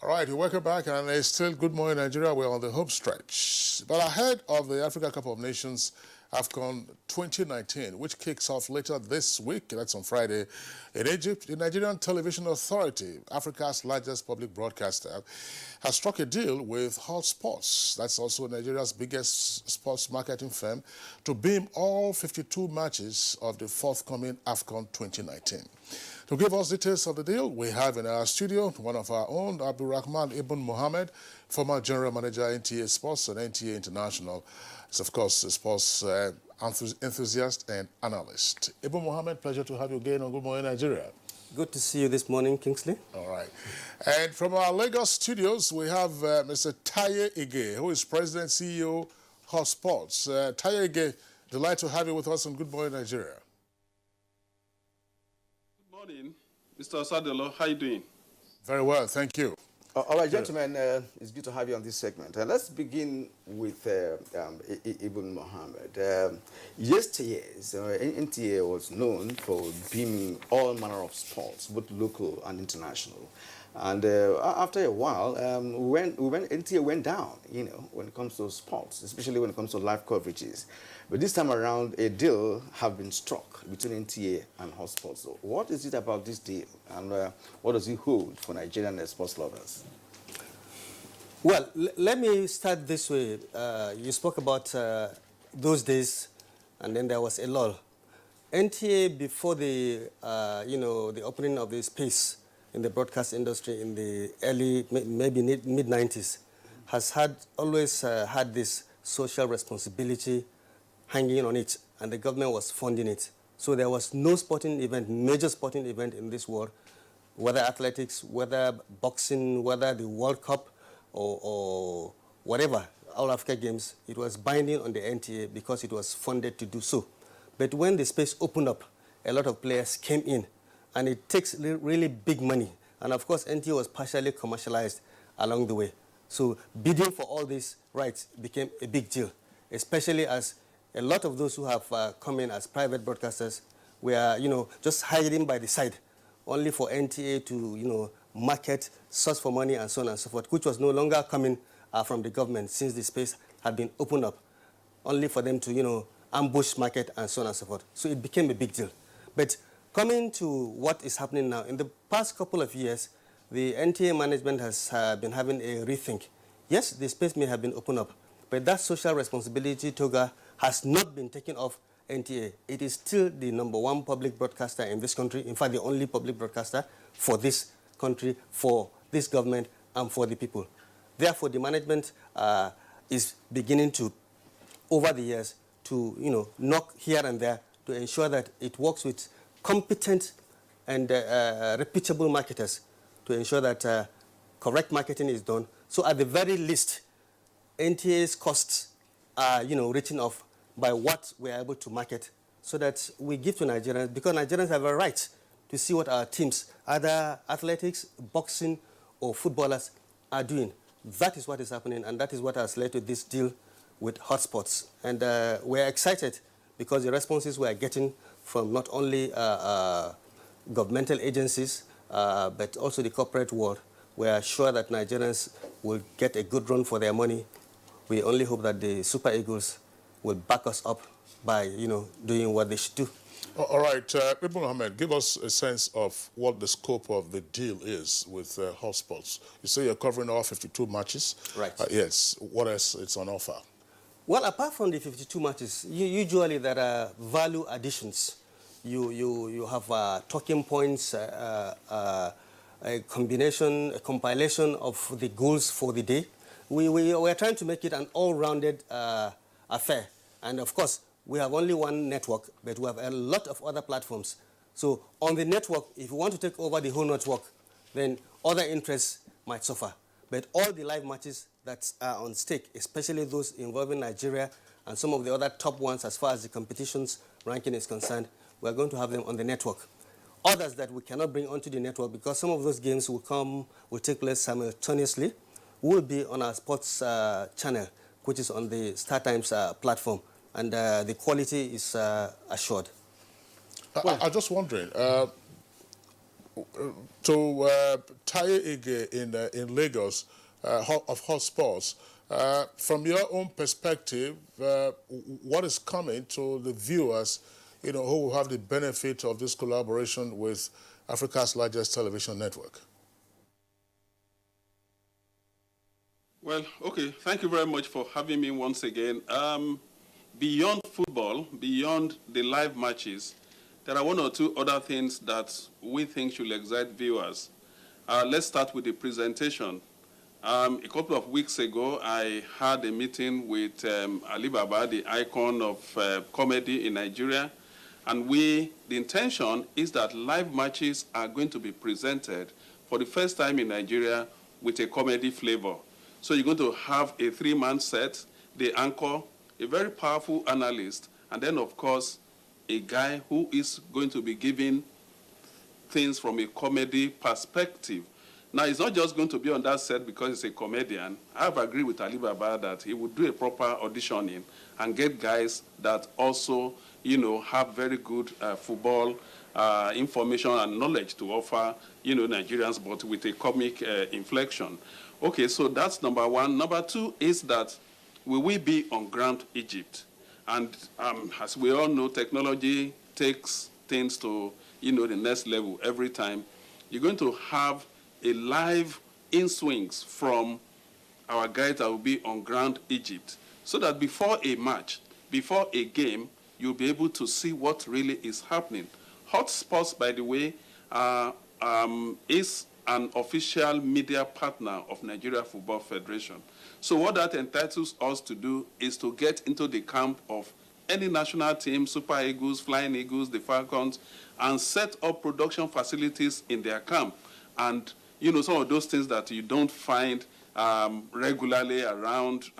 All right, welcome back, and it's still Good Morning Nigeria. We're on the home stretch. But ahead of the Africa Cup of Nations AFCON 2019, which kicks off later this week, that's on Friday, in Egypt, the Nigerian Television Authority, Africa's largest public broadcaster, has struck a deal with HotSports, that's also Nigeria's biggest sports marketing firm, to beam all 52 matches of the forthcoming AFCON 2019. To give us details of the deal, we have in our studio one of our own, Abdulrahman Ibn Mohammed, former general manager NTA Sports and NTA International. Is of course a sports enthusiast and analyst. Ibn Mohammed, pleasure to have you again on Good Morning Nigeria. Good to see you this morning, Kingsley. All right. And from our Lagos studios, we have Mr. Taye Ige, who is President CEO HotSports. Taye Ige, delighted to have you with us on Good Morning Nigeria. Good morning, Mr. Osadolo. How are you doing? Very well, thank you. All right, gentlemen, it's good to have you on this segment. Let's begin with Ibn Mohammed. Yesterday, NTA was known for beaming all manner of sports, both local and international. And after a while, NTA went down, when it comes to sports, especially when it comes to live coverages. But this time around, a deal have been struck between NTA and HotSports. So what is it about this deal, and what does it hold for Nigerian sports lovers? Well, let me start this way. You spoke about those days, and then there was a lull. NTA, before the the opening of the space in the broadcast industry in the early, maybe mid-90s, has always had this social responsibility hanging on it, and the government was funding it. So there was no sporting event, major sporting event in this world, whether athletics, whether boxing, whether the World Cup, or whatever, All Africa Games, it was binding on the NTA because it was funded to do so. But when the space opened up, a lot of players came in, and it takes really big money. And of course, NTA was partially commercialized along the way. So bidding for all these rights became a big deal, especially as a lot of those who have come in as private broadcasters were, just hiding by the side, only for NTA to, market, source for money, and so on and so forth, which was no longer coming from the government since the space had been opened up, only for them to, ambush market and so on and so forth. So it became a big deal. But coming to what is happening now, in the past couple of years, the NTA management has been having a rethink. Yes, the space may have been opened up, but that social responsibility toga has not been taken off NTA. It is still the #1 public broadcaster in this country, in fact, the only public broadcaster for this country, for this government, and for the people. Therefore, the management is beginning to, over the years, to knock here and there to ensure that it works with competent and reputable marketers to ensure that correct marketing is done. So at the very least, NTA's costs are written off by what we are able to market, so that we give to Nigerians, because Nigerians have a right to see what our teams, either athletics, boxing, or footballers, are doing. That is what is happening, and that is what has led to this deal with HotSports. And we're excited because the responses we are getting from not only governmental agencies, but also the corporate world. We are sure that Nigerians will get a good run for their money. We only hope that the Super Eagles will back us up by, doing what they should do. All right, Ibn Mohammed, give us a sense of what the scope of the deal is with HotSports. You say you're covering all 52 matches. Right. Yes. What else is on offer? Well, apart from the 52 matches, usually there are value additions. You have talking points, a combination, a compilation of the goals for the day. We are trying to make it an all-rounded affair. And of course, we have only one network, but we have a lot of other platforms. So on the network, if you want to take over the whole network, then other interests might suffer. But all the live matches that are on stake, especially those involving Nigeria and some of the other top ones as far as the competition's ranking is concerned, we're going to have them on the network. Others that we cannot bring onto the network because some of those games will take place simultaneously, will be on our sports channel, which is on the StarTimes platform. And the quality is assured. I'm just wondering, to Taye in Lagos of HotSports. From your own perspective, what is coming to the viewers, who will have the benefit of this collaboration with Africa's largest television network? Well, okay, thank you very much for having me once again. Beyond football, beyond the live matches, there are one or two other things that we think should excite viewers. Let's start with the presentation. A couple of weeks ago, I had a meeting with Ali Baba, the icon of comedy in Nigeria, and the intention is that live matches are going to be presented for the first time in Nigeria with a comedy flavor. So you're going to have a 3-man set, the anchor, a very powerful analyst, and then, of course, a guy who is going to be giving things from a comedy perspective. Now, it's not just going to be on that set because he's a comedian. I've agreed with Ali Baba that he would do a proper auditioning and get guys that also, have very good football information and knowledge to offer, Nigerians, but with a comic inflection. Okay, so that's number one. Number two is that we will be on ground Egypt. And as we all know, technology takes things to, the next level every time. You're going to have a live in-swings from our guys that will be on ground Egypt, so that before a match, before a game, you'll be able to see what really is happening. HotSports, by the way, is an official media partner of Nigeria Football Federation. So what that entitles us to do is to get into the camp of any national team, Super Eagles, Flying Eagles, the Falcons, and set up production facilities in their camp. And, some of those things that you don't find regularly around,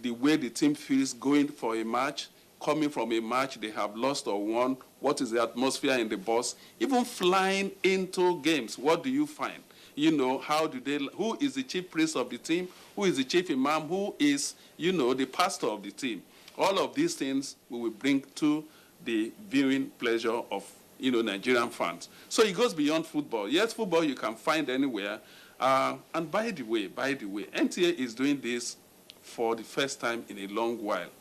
the way the team feels going for a match, coming from a match they have lost or won, what is the atmosphere in the bus, even flying into games, what do you find? Who is the chief priest of the team? Who is the chief imam? Who is, the pastor of the team? All of these things we will bring to the viewing pleasure of, Nigerian fans. So it goes beyond football. Yes, football you can find anywhere. And by the way, NTA is doing this for the first time in a long while.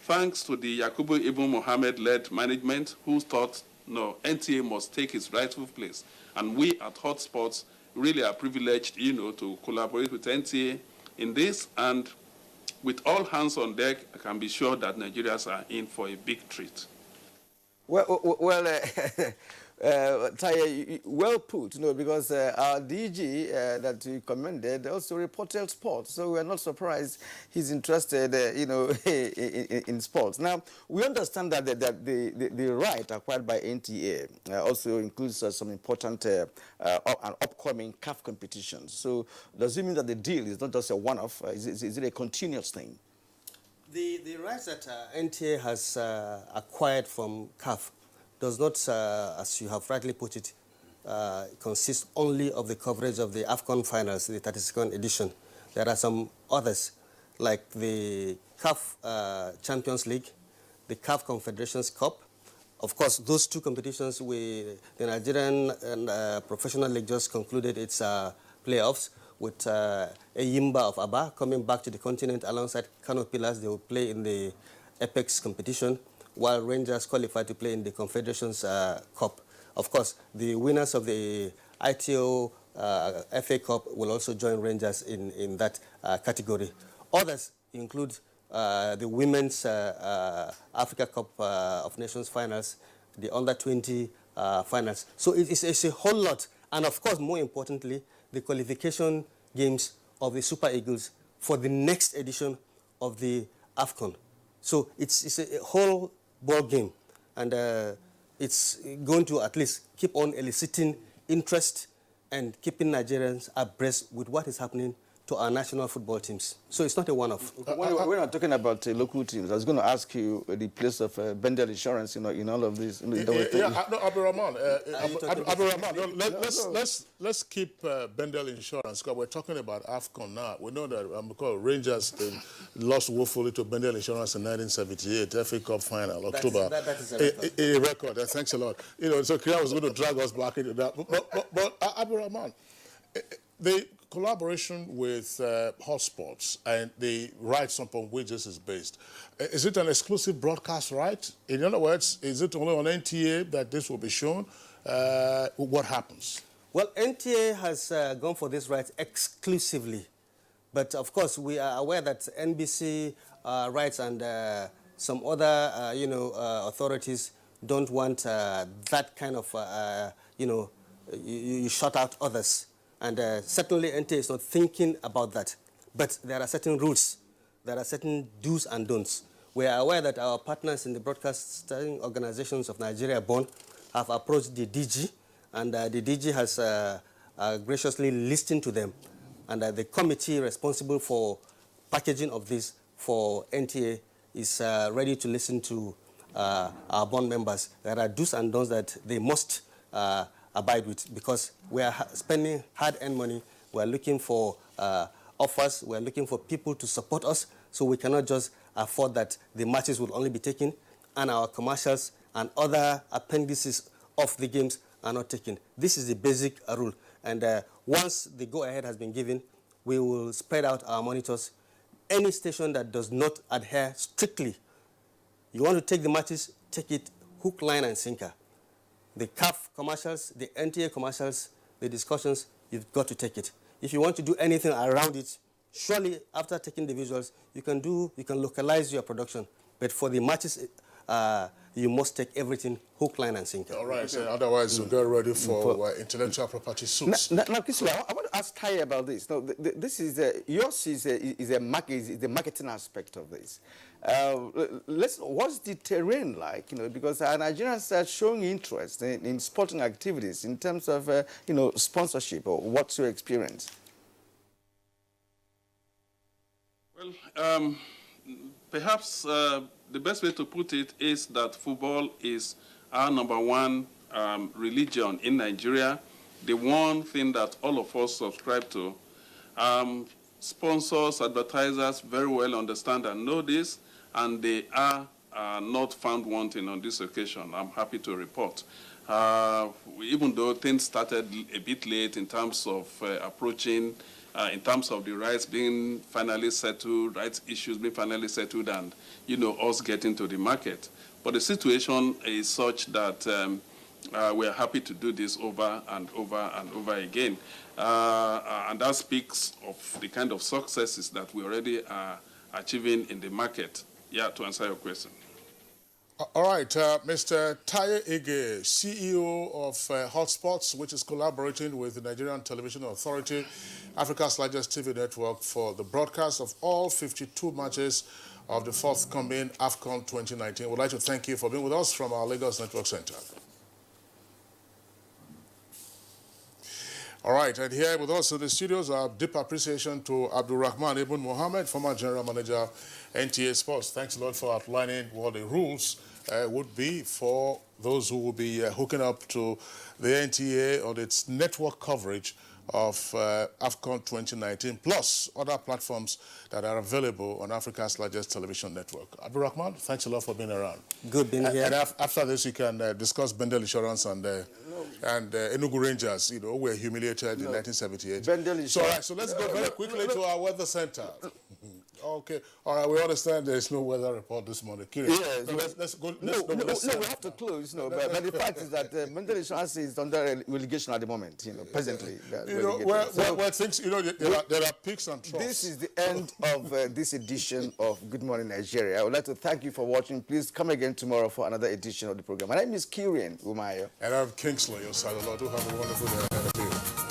Thanks to the Yakubu Ibn Mohammed-led management who thought, no, NTA must take its rightful place. And we at HotSports really are privileged, to collaborate with NTA in this. And with all hands on deck, I can be sure that Nigerians are in for a big treat. Well, Taye, well put, because our DG that you commended also reported sports, so we're not surprised he's interested, in sports. Now, we understand that the right acquired by NTA also includes some important and upcoming CAF competitions. So does it mean that the deal is not just a one-off? Is it a continuous thing? The rights that NTA has acquired from CAF does not, as you have rightly put it, consist only of the coverage of the AFCON finals, the 32nd edition. There are some others, like the CAF Champions League, the CAF Confederations Cup. Of course, those two competitions, the Nigerian Professional League just concluded its playoffs with a Yimba of Aba coming back to the continent alongside Kano Pillars. They will play in the Apex competition, while Rangers qualified to play in the Confederations Cup. Of course, the winners of the ITO FA Cup will also join Rangers in that category. Others include the Women's Africa Cup of Nations finals, the Under-20 finals. So it's a whole lot. And of course, more importantly, the qualification games of the Super Eagles for the next edition of the AFCON. So it's a whole ball game, and it's going to at least keep on eliciting interest and keeping Nigerians abreast with what is happening to our national football teams. So it's not a one-off. We're not talking about local teams. I was going to ask you the place of Bendel Insurance, in all of this. Abdurrahman, let's keep Bendel Insurance, because we're talking about AFCON now. We know that Rangers lost woefully to Bendel Insurance in 1978, FA Cup final, October. That is a record. A record. Thanks a lot. So Kira was going to drag us back into that. But Abdurrahman, the collaboration with HotSports and the rights upon which this is based, is it an exclusive broadcast right? In other words, is it only on NTA that this will be shown? What happens? Well, NTA has gone for this right exclusively. But of course, we are aware that NBC rights and some other, authorities don't want that kind of, you shut out others. And certainly NTA is not thinking about that. But there are certain rules. There are certain do's and don'ts. We are aware that our partners in the broadcasting organizations of Nigeria, BON, have approached the DG, and the DG has graciously listened to them. And the committee responsible for packaging of this for NTA is ready to listen to our BON members. There are do's and don'ts that they must abide with, because we are spending hard-earned money. We are looking for offers. We are looking for people to support us, so we cannot just afford that the matches will only be taken and our commercials and other appendices of the games are not taken. This is the basic rule. And once the go-ahead has been given, we will spread out our monitors. Any station that does not adhere strictly, you want to take the matches, take it hook, line, and sinker. The CAF commercials, the NTA commercials, the discussions, you've got to take it. If you want to do anything around it, surely after taking the visuals, you can localize your production. But for the matches, you must take everything hook, line, and sinker. All right, so otherwise we'll get ready for intellectual property suits. Now, Kisula, I want to ask Taye about this. Now, this is yours is the marketing aspect of this. What's the terrain like? Because Nigerians are showing interest in sporting activities in terms of sponsorship. Or what's your experience? Well, perhaps the best way to put it is that football is our number one religion in Nigeria, the one thing that all of us subscribe to. Sponsors, advertisers very well understand and know this, and they are not found wanting on this occasion, I'm happy to report. Even though things started a bit late in terms of approaching, in terms of the rights being finally settled, rights issues being finally settled, and, us getting to the market. But the situation is such that we are happy to do this over and over and over again. And that speaks of the kind of successes that we already are achieving in the market. Yeah, to answer your question. All right, Mr. Taye Ige, CEO of HotSports, which is collaborating with the Nigerian Television Authority, Africa's largest TV network, for the broadcast of all 52 matches of the forthcoming AFCON 2019. We'd like to thank you for being with us from our Lagos Network Center. All right, and here with us in the studios, our deep appreciation to Abdurrahman Ibn Mohammed, former General Manager, NTA Sports. Thanks a lot for outlining what the rules would be for those who will be hooking up to the NTA on its network coverage of AFCON 2019, plus other platforms that are available on Africa's largest television network. Abdurrahman, thanks a lot for being around. Good being here. And after this, you can discuss Bendel Insurance and Enugu Rangers, who were humiliated in 1978. Bendel Insurance. So let's go very quickly to our weather center. Okay. All right. We understand there is no weather report this morning. Curious. Yes. So let's go. No, we have to close. But the fact is that Bendel Insurance is under relegation at the moment. Presently. Where things, there are peaks and troughs. This is the end of this edition of Good Morning Nigeria. I would like to thank you for watching. Please come again tomorrow for another edition of the program. My name is Kirian Umayo. And I'm Kingsley Osadolo. Do have a wonderful day ahead of you.